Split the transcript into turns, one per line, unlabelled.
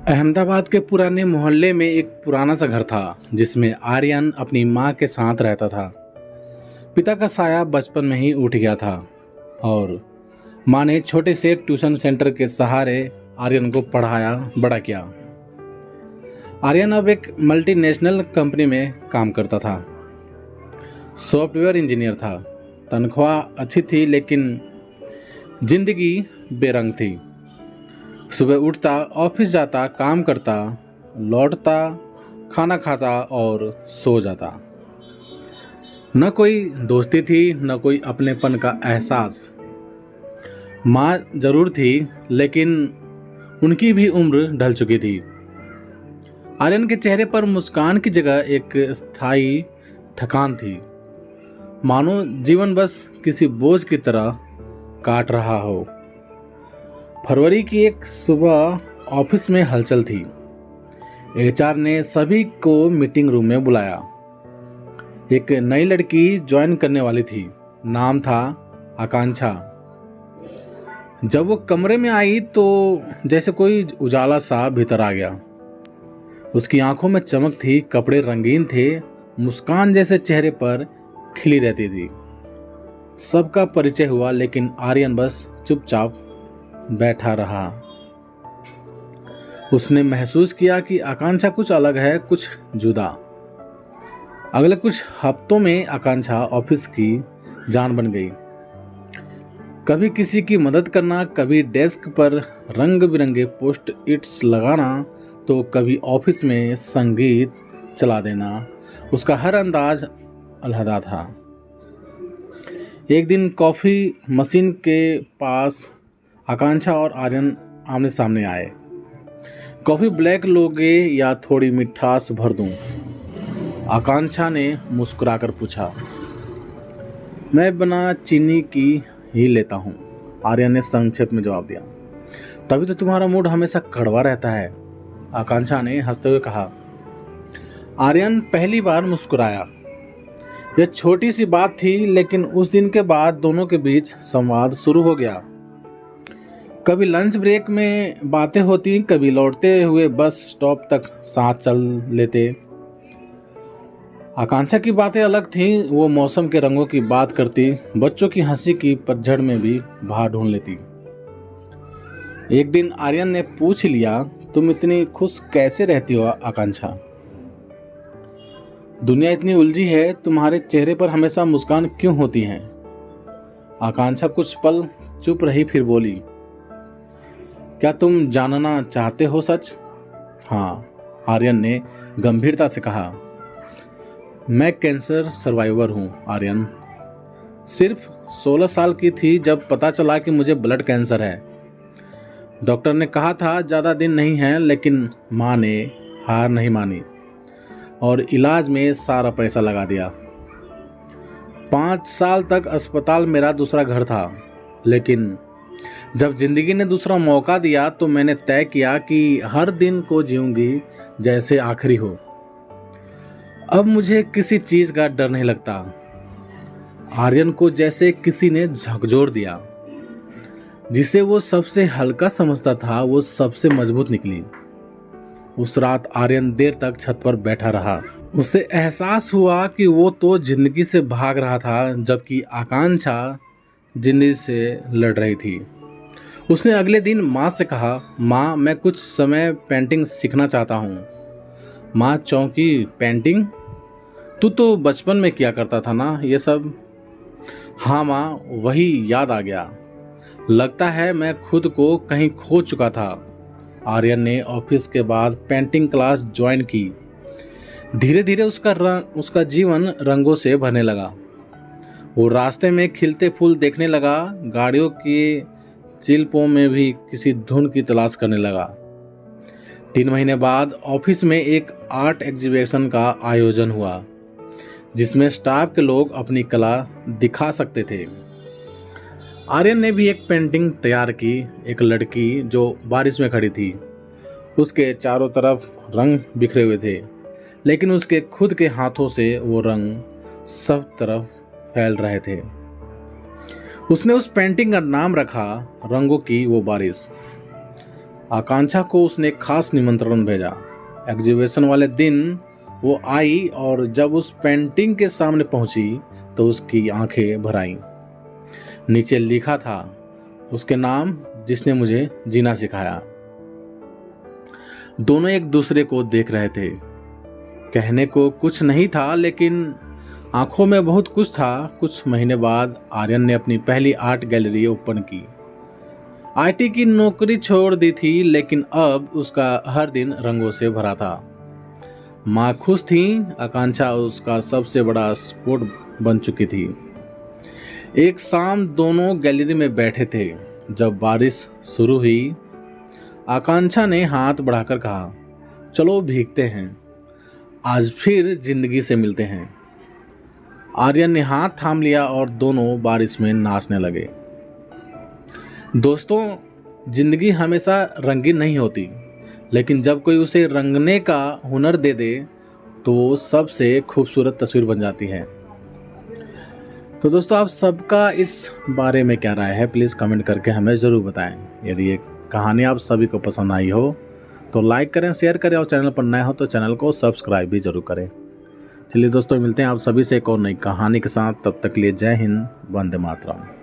अहमदाबाद के पुराने मोहल्ले में एक पुराना सा घर था जिसमें आर्यन अपनी माँ के साथ रहता था। पिता का साया बचपन में ही उठ गया था और माँ ने छोटे से ट्यूशन सेंटर के सहारे आर्यन को पढ़ाया बड़ा किया। आर्यन अब एक मल्टीनेशनल कंपनी में काम करता था। सॉफ्टवेयर इंजीनियर था। तनख्वाह अच्छी थी लेकिन जिंदगी बेरंग थी। सुबह उठता, ऑफिस जाता, काम करता, लौटता, खाना खाता और सो जाता। न कोई दोस्ती थी, न कोई अपनेपन का एहसास। माँ जरूर थी लेकिन उनकी भी उम्र ढल चुकी थी। आर्यन के चेहरे पर मुस्कान की जगह एक स्थायी थकान थी, मानो जीवन बस किसी बोझ की तरह काट रहा हो। फरवरी की एक सुबह ऑफिस में हलचल थी। एचआर ने सभी को मीटिंग रूम में बुलाया। एक नई लड़की ज्वाइन करने वाली थी। नाम था आकांक्षा। जब वो कमरे में आई तो जैसे कोई उजाला सा भीतर आ गया। उसकी आंखों में चमक थी, कपड़े रंगीन थे, मुस्कान जैसे चेहरे पर खिली रहती थी। सबका परिचय हुआ लेकिन आर्यन बस चुपचाप बैठा रहा। उसने महसूस किया कि आकांक्षा कुछ अलग है, कुछ जुदा। अगले कुछ हफ्तों में आकांक्षा ऑफिस की जान बन गई। कभी किसी की मदद करना, कभी डेस्क पर रंग बिरंगे पोस्ट इट्स लगाना, तो कभी ऑफिस में संगीत चला देना। उसका हर अंदाज अलहदा था। एक दिन कॉफी मशीन के पास आकांक्षा और आर्यन आमने सामने आए। कॉफी ब्लैक लोगे या थोड़ी मिठास भर दूं? आकांक्षा ने मुस्कुराकर पूछा। मैं बिना चीनी की ही लेता हूँ, आर्यन ने संक्षेप में जवाब दिया। तभी तो तुम्हारा मूड हमेशा कड़वा रहता है, आकांक्षा ने हंसते हुए कहा। आर्यन पहली बार मुस्कुराया। यह छोटी सी बात थी लेकिन उस दिन के बाद दोनों के बीच संवाद शुरू हो गया। कभी लंच ब्रेक में बातें होती, कभी लौटते हुए बस स्टॉप तक साथ चल लेते। आकांक्षा की बातें अलग थीं। वो मौसम के रंगों की बात करती, बच्चों की हंसी की पतझड़ में भी बाहर ढूंढ लेती। एक दिन आर्यन ने पूछ लिया, तुम इतनी खुश कैसे रहती हो आकांक्षा? दुनिया इतनी उलझी है, तुम्हारे चेहरे पर हमेशा मुस्कान क्यों होती है? आकांक्षा कुछ पल चुप रही, फिर बोली, क्या तुम जानना चाहते हो सच? हाँ, आर्यन ने गंभीरता से कहा। मैं कैंसर सर्वाइवर हूँ आर्यन। सिर्फ 16 साल की थी जब पता चला कि मुझे ब्लड कैंसर है। डॉक्टर ने कहा था ज़्यादा दिन नहीं है, लेकिन माँ ने हार नहीं मानी और इलाज में सारा पैसा लगा दिया। 5 साल तक अस्पताल मेरा दूसरा घर था, लेकिन जब जिंदगी ने दूसरा मौका दिया तो मैंने तय किया कि हर दिन को जीऊंगी जैसे आखिरी हो। अब मुझे किसी चीज का डर नहीं लगता। आर्यन को जैसे किसी ने झकझोर दिया। जिसे वो सबसे हल्का समझता था वो सबसे मजबूत निकली। उस रात आर्यन देर तक छत पर बैठा रहा। उसे एहसास हुआ कि वो तो जिंदगी से भाग रहा था, जबकि आकांक्षा जिंदगी से लड़ रही थी। उसने अगले दिन माँ से कहा, माँ मैं कुछ समय पेंटिंग सीखना चाहता हूँ। माँ चौंकी, पेंटिंग? तू तो बचपन में किया करता था ना ये सब? हाँ माँ, वही याद आ गया। लगता है मैं खुद को कहीं खो चुका था। आर्यन ने ऑफिस के बाद पेंटिंग क्लास ज्वाइन की। धीरे धीरे उसका जीवन रंगों से भरने लगा। वो रास्ते में खिलते फूल देखने लगा, गाड़ियों के शिल्पों में भी किसी धुन की तलाश करने लगा। 3 महीने बाद ऑफिस में एक आर्ट एग्जीबिशन का आयोजन हुआ, जिसमें स्टाफ के लोग अपनी कला दिखा सकते थे। आर्यन ने भी एक पेंटिंग तैयार की। एक लड़की जो बारिश में खड़ी थी, उसके चारों तरफ रंग बिखरे हुए थे, लेकिन उसके खुद के हाथों से वो रंग सब तरफ फैल रहे थे। उसने उस पेंटिंग का नाम रखा, रंगों की वो बारिश। आकांक्षा को उसने खास निमंत्रण भेजा। एग्जीबिशन वाले दिन वो आई और जब उस पेंटिंग के सामने पहुंची तो उसकी आंखें भर आईं। नीचे लिखा था उसके नाम, जिसने मुझे जीना सिखाया। दोनों एक दूसरे को देख रहे थे। कहने को कुछ नहीं था, लेकिन आंखों में बहुत कुछ था। कुछ महीने बाद आर्यन ने अपनी पहली आर्ट गैलरी ओपन की। आईटी की नौकरी छोड़ दी थी, लेकिन अब उसका हर दिन रंगों से भरा था। माँ खुश थी। आकांक्षा उसका सबसे बड़ा सपोर्ट बन चुकी थी। एक शाम दोनों गैलरी में बैठे थे। जब बारिश शुरू हुई, आकांक्षा ने हाथ बढ़ाकर कहा, चलो भीगते हैं, आज फिर जिंदगी से मिलते हैं। आर्यन ने हाथ थाम लिया और दोनों बारिश में नाचने लगे। दोस्तों, जिंदगी हमेशा रंगीन नहीं होती, लेकिन जब कोई उसे रंगने का हुनर दे दे तो वो सबसे खूबसूरत तस्वीर बन जाती है। तो दोस्तों, आप सबका इस बारे में क्या राय है, प्लीज़ कमेंट करके हमें ज़रूर बताएं। यदि ये कहानी आप सभी को पसंद आई हो तो लाइक करें, शेयर करें और चैनल पर नए हो तो चैनल को सब्सक्राइब भी ज़रूर करें। चलिए दोस्तों, मिलते हैं आप सभी से एक और नई कहानी के साथ। तब तक के लिए जय हिंद, वंदे मातरम।